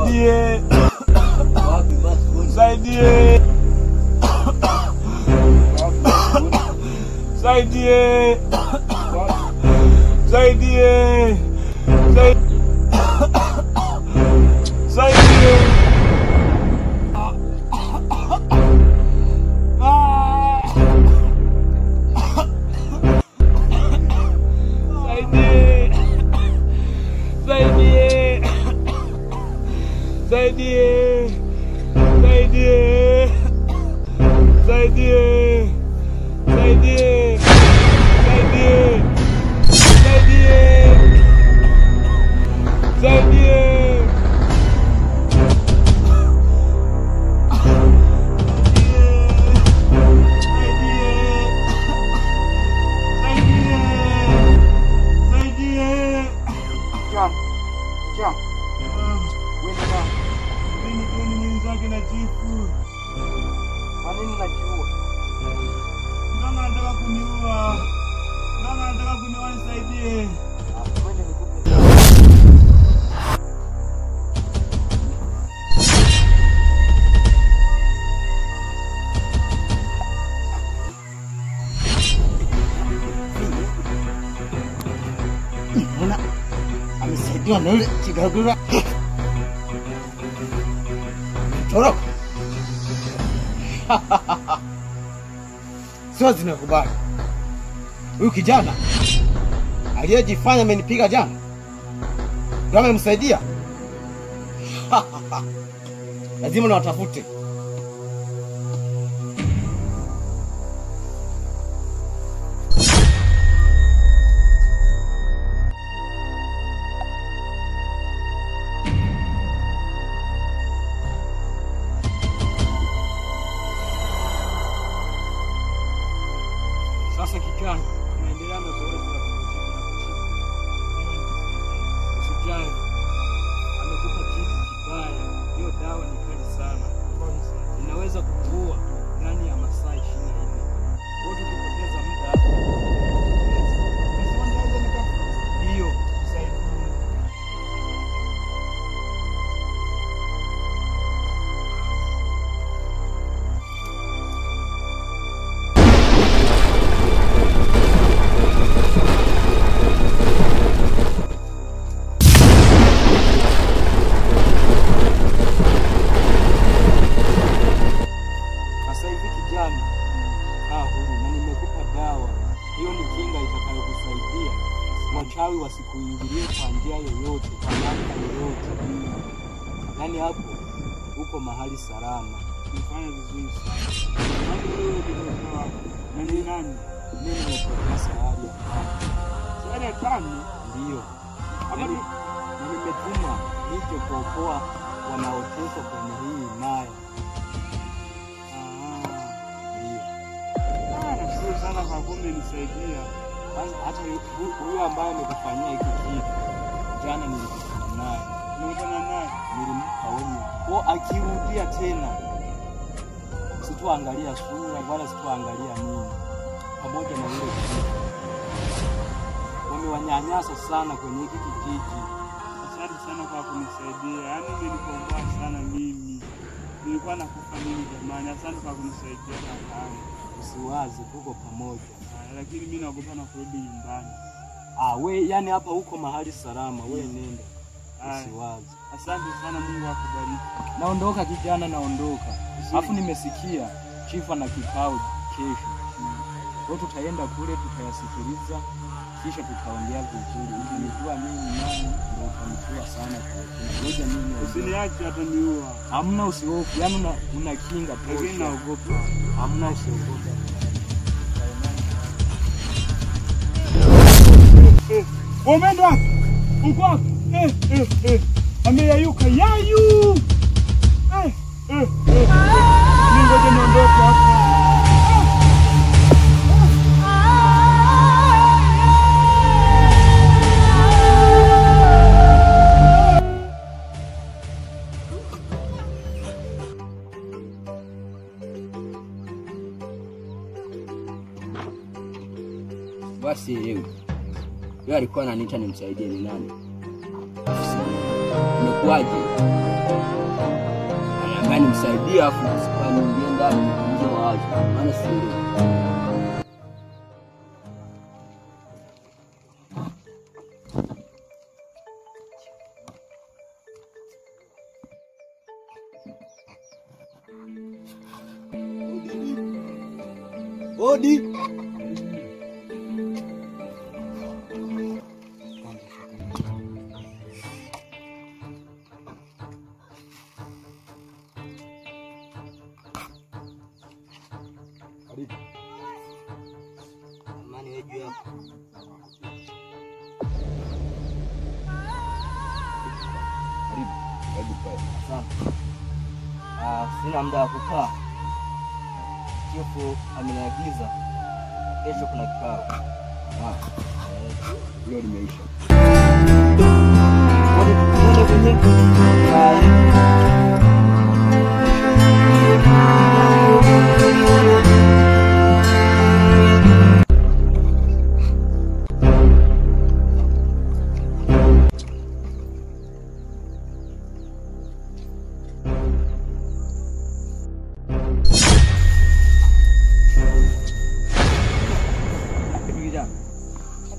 Saidie. Saidie. Saidie. Saidie. Saidie. Saidie. Saidie. Saidie. Saidie. Saidie. Saidie. Saidie. amesaidiwa na yule kigagura. Toroka. Sio zinakubali. Huyu kijana aliyejifanya amenipiga jana ndio amemsaidia. Lazima nawatafute. Sasa kijana, tunaendelea na zoezi la kutibu. Usijali. Amekupa kitu kibaya. Hiyo dawa ni kali sana. Inaweza kukuua ndani ya masaa 24. Wote tukipoteza muda hapo. Ndio, saidia. Hiyo ni kinga itakayokusaidia wachawi wasikuingilie kwa njia yoyote, kwa namna yoyote. Yaani hapo uko mahali salama. Unafanya vizuri sana. Nani nani? Mimi nimepata sahari ya tano. Sahari ya tano? Ndio. Ama nimetuma nije kuokoa wanaoteswa kwenye hii naye. Sana kwa kumbe nisaidia. Hata huyu ambaye amekufanyia hiki kitu jana nilikutana naye. Nilimpa onyo. Kwa akirudia tena sitoangalia sura wala sitoangalia nini. Pamoja na yule kitu. Wamewanyanyasa sana kwenye hiki kijiji. Asante sana kwa kunisaidia. Yaani nilikomboa sana mimi. Nilikuwa nakufa mimi jamani. Asante kwa kunisaidia kaka. Usiwazi tuko pamoja. Lakini mimi naogopa na kurudi nyumbani. We yani hapa uko mahali salama, we nenda. Usiwazi. Asante sana, Mungu akubariki. Naondoka kijana, naondoka. Alafu nimesikia chifu na kikao kesho. Kwa tutaenda kule tutayasikiliza kisha tutaongea vizuri. Utanijua mimi nani ndio utanijua sana kwa ngoja mimi. Usiniache hata niua. Hamna usihofu. Yaani una kinga tu. Lakini naogopa. Hamna usiogopa. Umeenda wapi? Uko wapi? Ameyayuka yayu. Ngoja niondoke hapa. Basi leo yeye alikuwa ananiita nimsaidie ni nani? Umekuaje? Yaani msaidia afu usifanye ingie ndani nje wazi. Maana si Odi. Karibu. amani wewe juu yako. Karibu kwa. Asante. Sina muda wa kukaa. Chifu ameniagiza kesho kuna kikao. Hiyo limeisha. Ngoja kwenye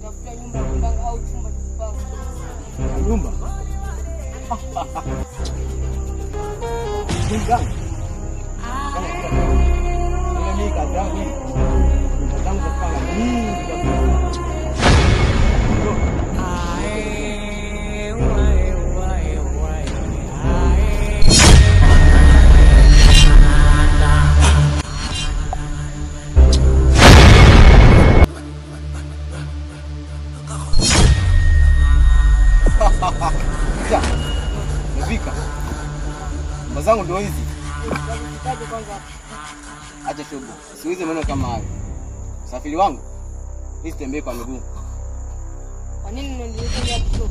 Tafuta nyumba kupanga au chumba cha kupanga. Nyumba. Nyumba. Kana mimi kazi yangu hii. Nyumba zangu za kupanga nyingi kabisa. Ya. Nimefika. Nyumba zangu ndio hizi. Unahitaji kwanza. Acha shughuli. Siwezi maneno kama hayo. Usafiri wangu hii tembee kwa miguu. Kwa nini unaendelea hadi soko?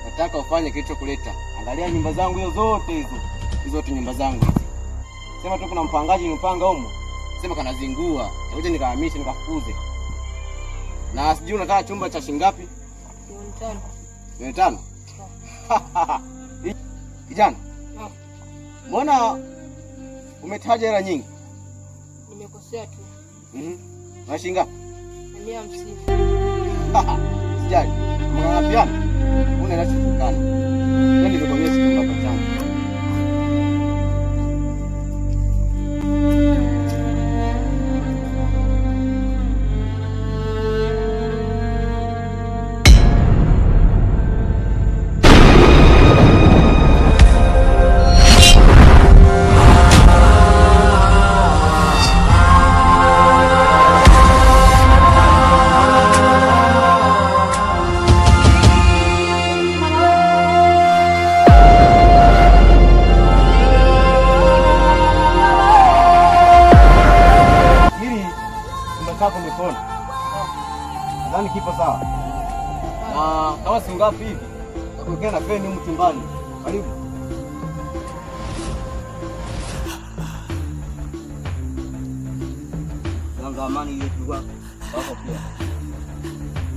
Nataka ufanye kilichokuleta. Angalia nyumba zangu hizo zote hizo. Hizo zote nyumba zangu hizi. Sema tu kuna mpangaji nipanga huko. Sema kanazingua. Ngoja nikahamishe nikafukuze. Na sijui unataka chumba cha shilingi ngapi? 500. Kijana. Mbona umetaja hela nyingi? Nimekosea tu. Na shilingi ngapi? 150. Sijali. Mnapiana. Unaelekea Twende nikuonyeshe chumba changu. Hapo mikono. Nadhani kipo sawa. Na kama si ngapi hivi, utakuwa na feni huko chumbani. Karibu. Nanga amani ile tu wako pia.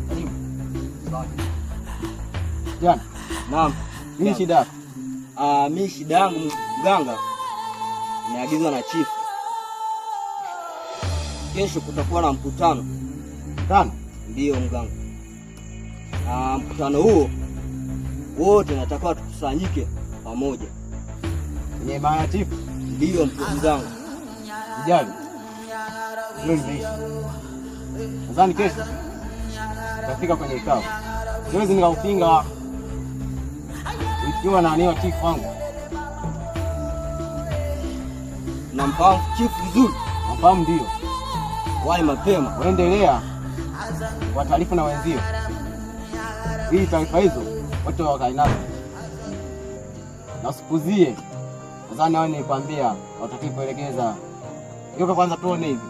Karibu. Sawa. Jana. Naam. Nini shida yako? Mimi shida yangu mganga. Nimeagizwa na chief. Kesho kutakuwa na mkutano. Mkutano? Ndio mganga. Mkutano huo wote natakiwa tukusanyike pamoja. Kwenye mahatifu? Ndio mganga. Sijali. Leo nimeisha. Nadhani kesho tutafika kwenye kikao. Siwezi nikaupinga ikiwa na niwa chief wangu. Namfahamu chief vizuri. Namfahamu ndio. Wai mapema. Waendelea wataarifu na wenzio. Hii taarifa hizo watu wakae nazo. Na usipuzie. Nadhani hao nilikwambia watakipoelekeza. Geuka kwanza tuone hivi.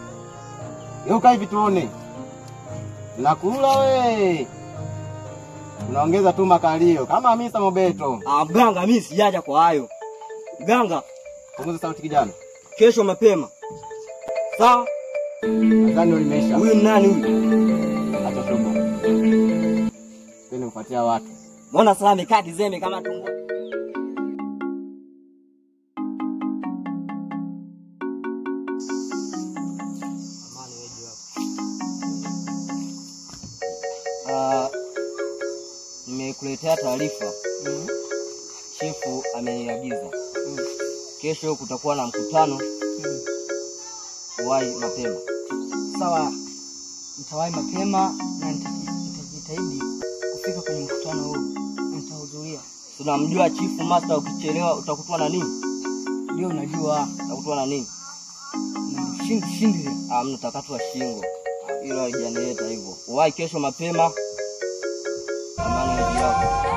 Geuka hivi tuone. Nakula we. Unaongeza tu makalio kama Hamisa Mobeto. Mganga mimi sijaja kwa hayo. Mganga, punguza sauti kijana. Kesho mapema. Sawa? Nadhani limeisha. Huyu nani huyu? Acha shobo. Twende kufuatia watu. Mbona sasa amekaa kizembe kama tumbo? nakuletea taarifa. Chifu ameniagiza. Kesho kutakuwa na mkutano. Wahi mapema. Sawa. Nitawahi mapema na nitajitahidi kufika kwenye mkutano huo. Nitahudhuria. Tunamjua Chifu Master, ukichelewa utakutwa na nini? Ndio najua. Utakutwa na nini? Shingo. Mtakatwa shingo. Hilo haijanileta hivyo. Wahi kesho mapema. Amani yako.